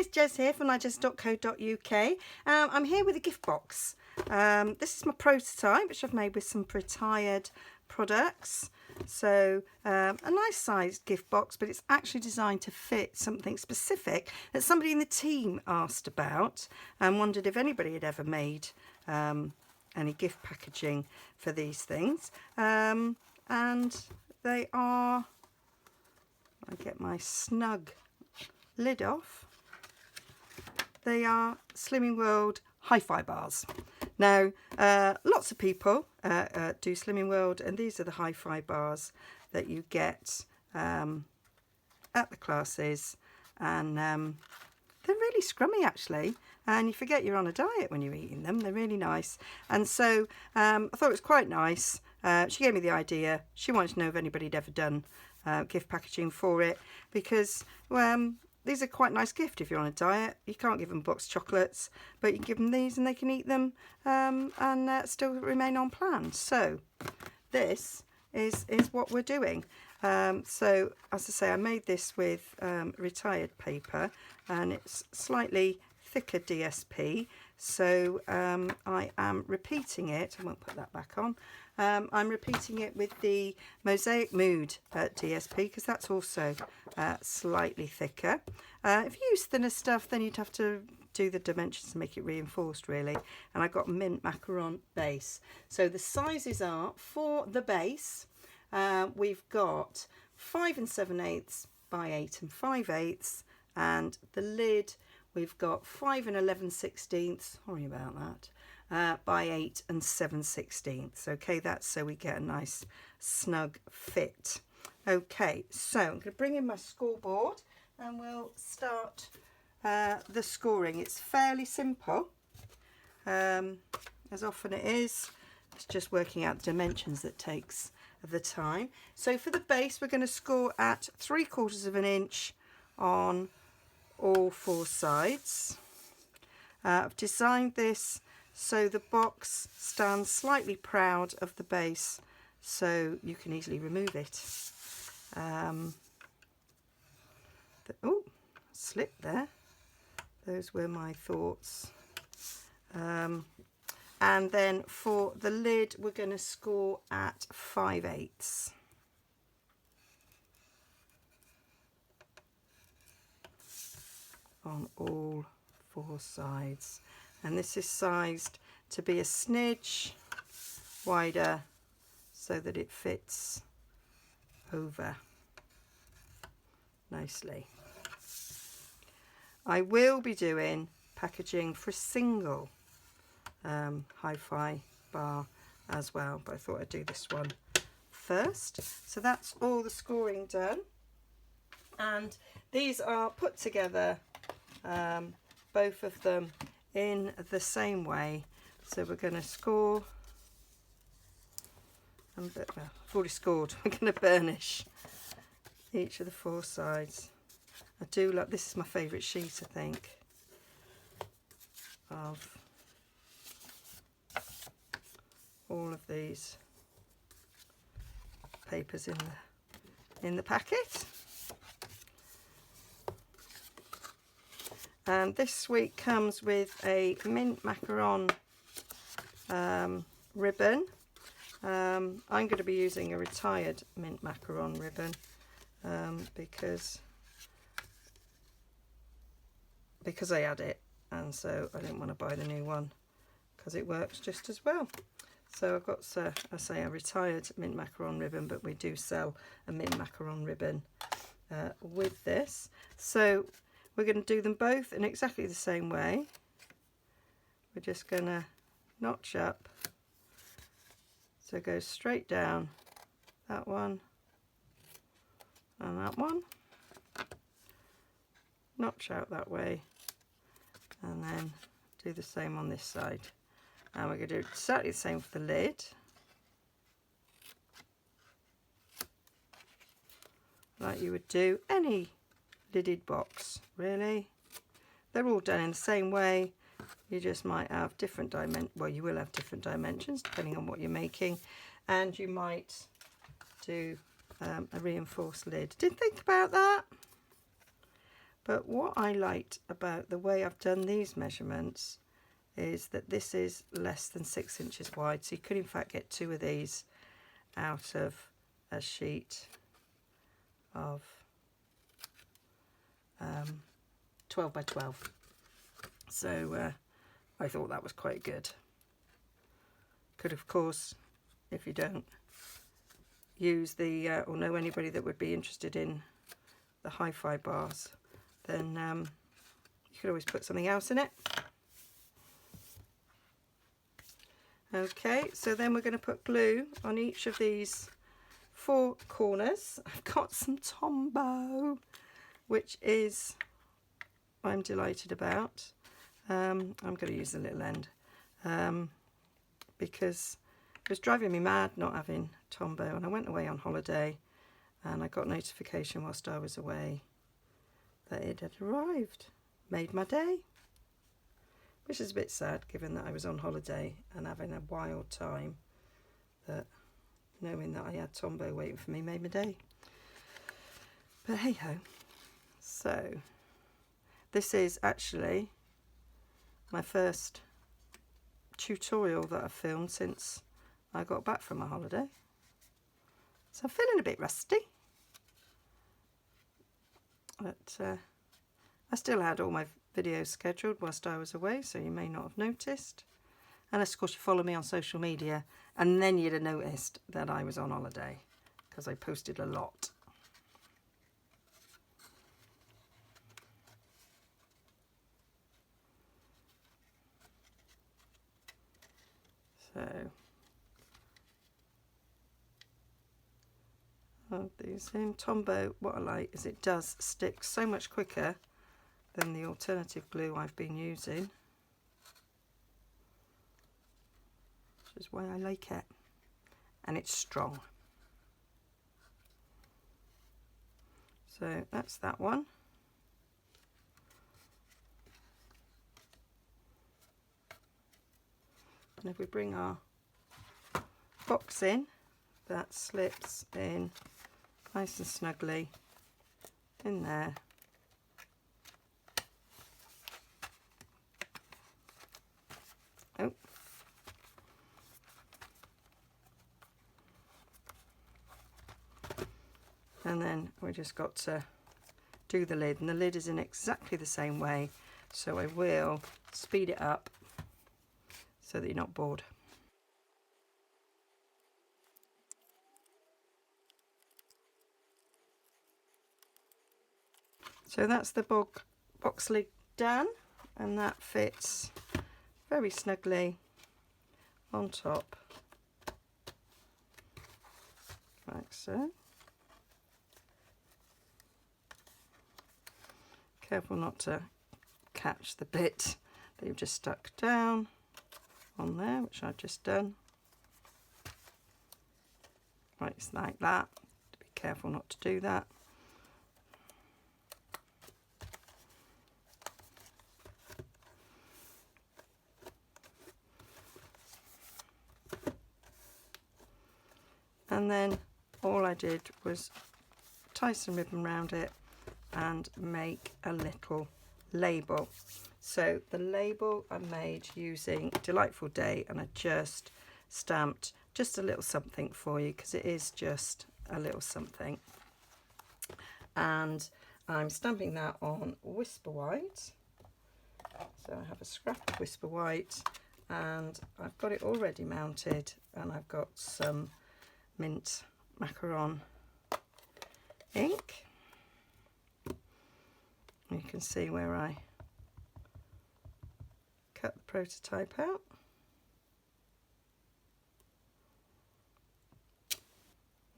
it's Jez here from Nigezza.co.uk. I'm here with a gift box. This is my prototype, which I've made with some retired products. So a nice sized gift box, but it's actually designed to fit something specific that somebody in the team asked about and wondered if anybody had ever made any gift packaging for these things. And they are, I get my snug lid off, they are Slimming World HiFi bars. Now lots of people do Slimming World, and these are the HiFi bars that you get at the classes, and they're really scrummy actually, and you forget you're on a diet when you're eating them. They're really nice, and so I thought it was quite nice. She gave me the idea. She wanted to know if anybody had ever done gift packaging for it, because these are quite a nice gift if you're on a diet. You can't give them boxed chocolates, but you can give them these and they can eat them and still remain on plan. So this is what we're doing. So as I say, I made this with retired paper, and it's slightly thicker DSP. So I am repeating it. I won't put that back on. I'm repeating it with the Mosaic Mood DSP, because that's also slightly thicker. If you use thinner stuff, then you'd have to do the dimensions to make it reinforced really. And I got mint macaron base. So the sizes are, for the base, we've got 5 7/8 by 8 5/8, and the lid we've got 5 11/16, sorry about that, by 8 7/16. Okay, that's so we get a nice snug fit. Okay, so I'm going to bring in my scoreboard and we'll start the scoring. It's fairly simple, as often it is. It's just working out the dimensions that takes the time. So for the base, we're going to score at 3/4 of an inch on all 4 sides. I've designed this so the box stands slightly proud of the base, so you can easily remove it. Oh, slip there. Those were my thoughts. And then for the lid, we're going to score at 5/8. On all 4 sides, and this is sized to be a smidge wider so that it fits over nicely. I will be doing packaging for a single HiFi bar as well, but I thought I'd do this one first. So that's all the scoring done, and these are put together, both of them in the same way. So we're going to score, and well, I've already scored. We're going to burnish each of the 4 sides. I do like, this is my favourite sheet, I think, of all of these papers in the packet. And this week comes with a mint macaron ribbon. I'm going to be using a retired mint macaron ribbon because I had it, and so I didn't want to buy the new one because it works just as well. So I've got, I say, a retired mint macaron ribbon, but we do sell a mint macaron ribbon with this. So we're going to do them both in exactly the same way. We're just going to notch up. So go straight down, that one and that one. Notch out that way, and then do the same on this side. And we're going to do exactly the same for the lid. Like you would do any lidded box, really. They're all done in the same way. You just might have different well, you will have different dimensions depending on what you're making, and you might do a reinforced lid. Didn't think about that. But what I liked about the way I've done these measurements is that this is less than 6 inches wide, so you could in fact get 2 of these out of a sheet of 12 by 12. So I thought that was quite good. Could of course, if you don't use the or know anybody that would be interested in the HiFi bars, then you could always put something else in it. Okay, so then we're going to put glue on each of these 4 corners. I've got some Tombow, which is I'm delighted about. I'm going to use the little end because it was driving me mad not having Tombow, and I went away on holiday and I got notification whilst I was away that it had arrived. Made my day, which is a bit sad given that I was on holiday and having a wild time, that knowing that I had Tombow waiting for me made my day. But hey ho. So this is actually my first tutorial that I've filmed since I got back from my holiday, so I'm feeling a bit rusty, but I still had all my videos scheduled whilst I was away, so you may not have noticed, unless of course you follow me on social media, and then you'd have noticed that I was on holiday because I posted a lot. So these in Tombow, what I like is it does stick so much quicker than the alternative glue I've been using, which is why I like it, and it's strong. So that's that one. And if we bring our box in, that slips in nice and snugly in there. Oh. And then we just got to do the lid, and the lid is in exactly the same way, so I will speed it up so that you're not bored. So that's the box lid done, and that fits very snugly on top, like so. Careful not to catch the bit that you've just stuck down on there, which I've just done. Right, it's like that. Be careful not to do that. And then all I did was tie some ribbon around it and make a little label. So the label I made using Delightful Day, and I just stamped just a little something for you because it is just a little something. And I'm stamping that on Whisper White. So I have a scrap of Whisper White, and I've got it already mounted, and I've got some mint macaron ink. You can see where I cut the prototype out.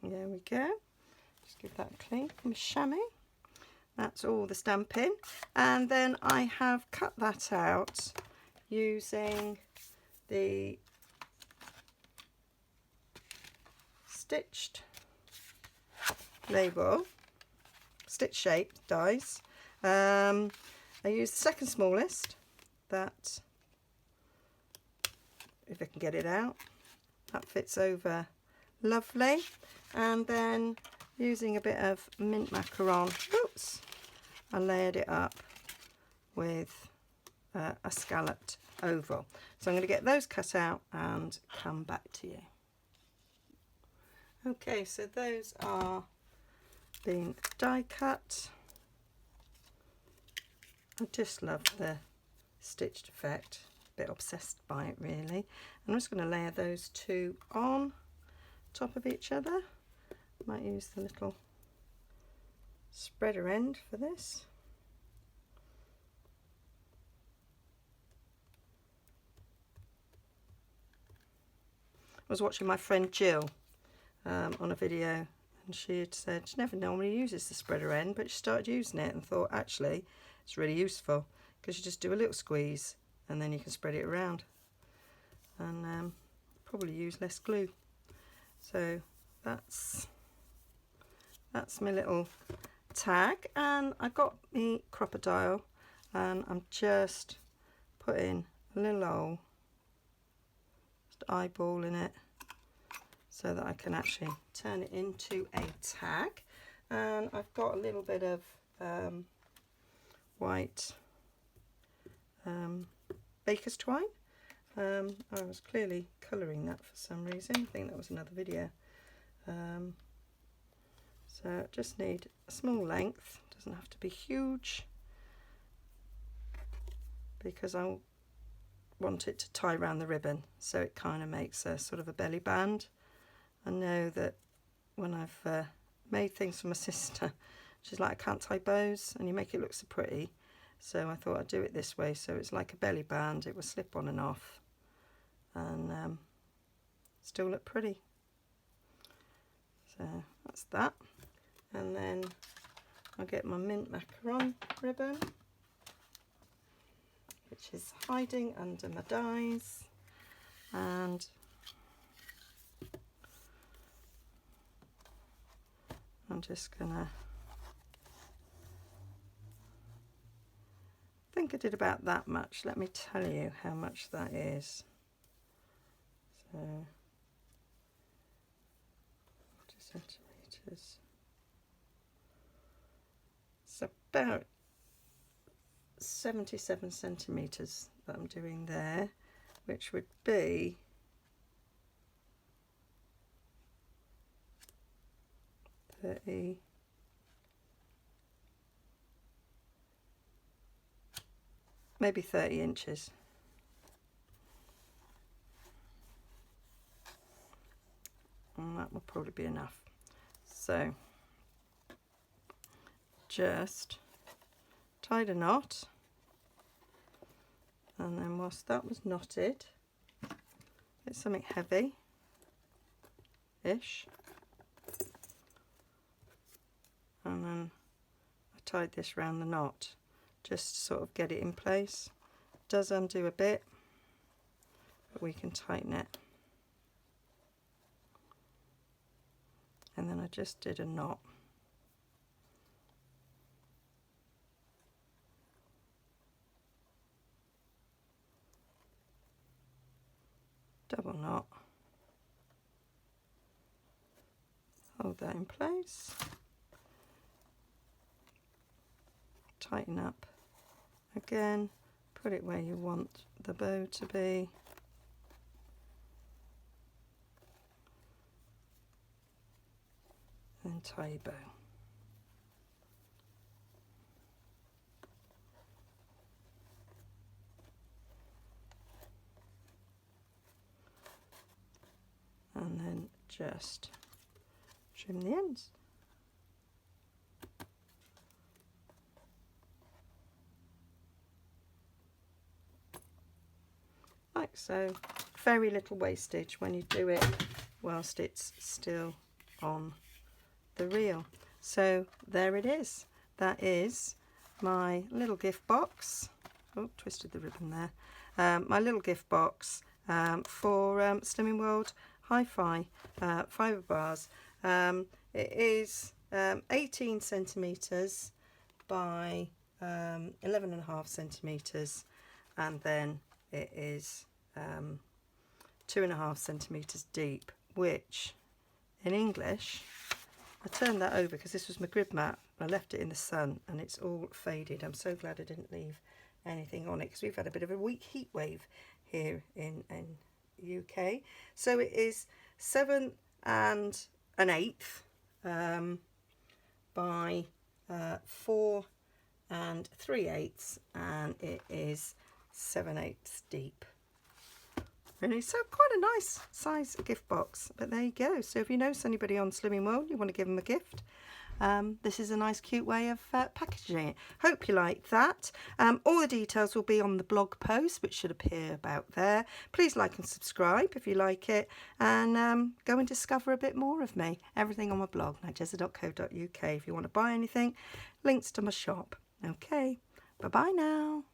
There we go. Just give that a clean from a chamois. That's all the stamping, and then I have cut that out using the stitched label, stitch shaped dies. I used the second smallest, that, if I can get it out, that fits over lovely. And then using a bit of mint macaron, oops, I layered it up with a scalloped oval. So I'm going to get those cut out and come back to you. Okay, so those are being die cut. I just love the stitched effect, a bit obsessed by it really. I'm just going to layer those two on top of each other. Might use the little spreader end for this. I was watching my friend Jill on a video, and she had said she never normally uses the spreader end, but she started using it and thought actually it's really useful because you just do a little squeeze and then you can spread it around and probably use less glue. So that's my little tag, and I got my crocodile and I'm just putting a little hole, just eyeballing it so that I can actually turn it into a tag. And I've got a little bit of white baker's twine. I was clearly colouring that for some reason. I think that was another video. So I just need a small length, doesn't have to be huge, because I want it to tie around the ribbon so it kind of makes a sort of a belly band. I know that when I've made things for my sister, she's like, I can't tie bows and you make it look so pretty, so I thought I'd do it this way so it's like a belly band. It will slip on and off and still look pretty. So that's that. And then I'll get my mint macaron ribbon, which is hiding under my dies, and I'm just gonna, I think I did about that much. Let me tell you how much that is. So 40 centimetres. It's about 77 centimetres that I'm doing there, which would be maybe 30 inches. And that will probably be enough. So just tied a knot, and then whilst that was knotted, get something heavy-ish, and then I tied this round the knot just to sort of get it in place. It does undo a bit, but we can tighten it. And then I just did a knot. Double knot. Hold that in place. Tighten up again. Put it where you want the bow to be. And tie your bow. And then just trim the ends. Like so. Very little wastage when you do it whilst it's still on the reel. So there it is. That is my little gift box. Oh, twisted the ribbon there. My little gift box for Slimming World HiFi fibre bars. It is 18 centimetres by 11.5 centimetres, and then it is 2.5 centimetres deep, which in English, I turned that over because this was my grid mat I left it in the sun and it's all faded. I'm so glad I didn't leave anything on it because we've had a bit of a weak heat wave here in UK. So it is 7 1/8 by 4 3/8, and it is 7/8 deep. Really, so quite a nice size gift box, but there you go. So if you know anybody on Slimming World, you want to give them a gift, this is a nice cute way of packaging it. Hope you like that. All the details will be on the blog post, which should appear about there. Please like and subscribe if you like it, and go and discover a bit more of me. Everything on my blog, nigezza.co.uk. If you want to buy anything, links to my shop. Okay, bye bye now.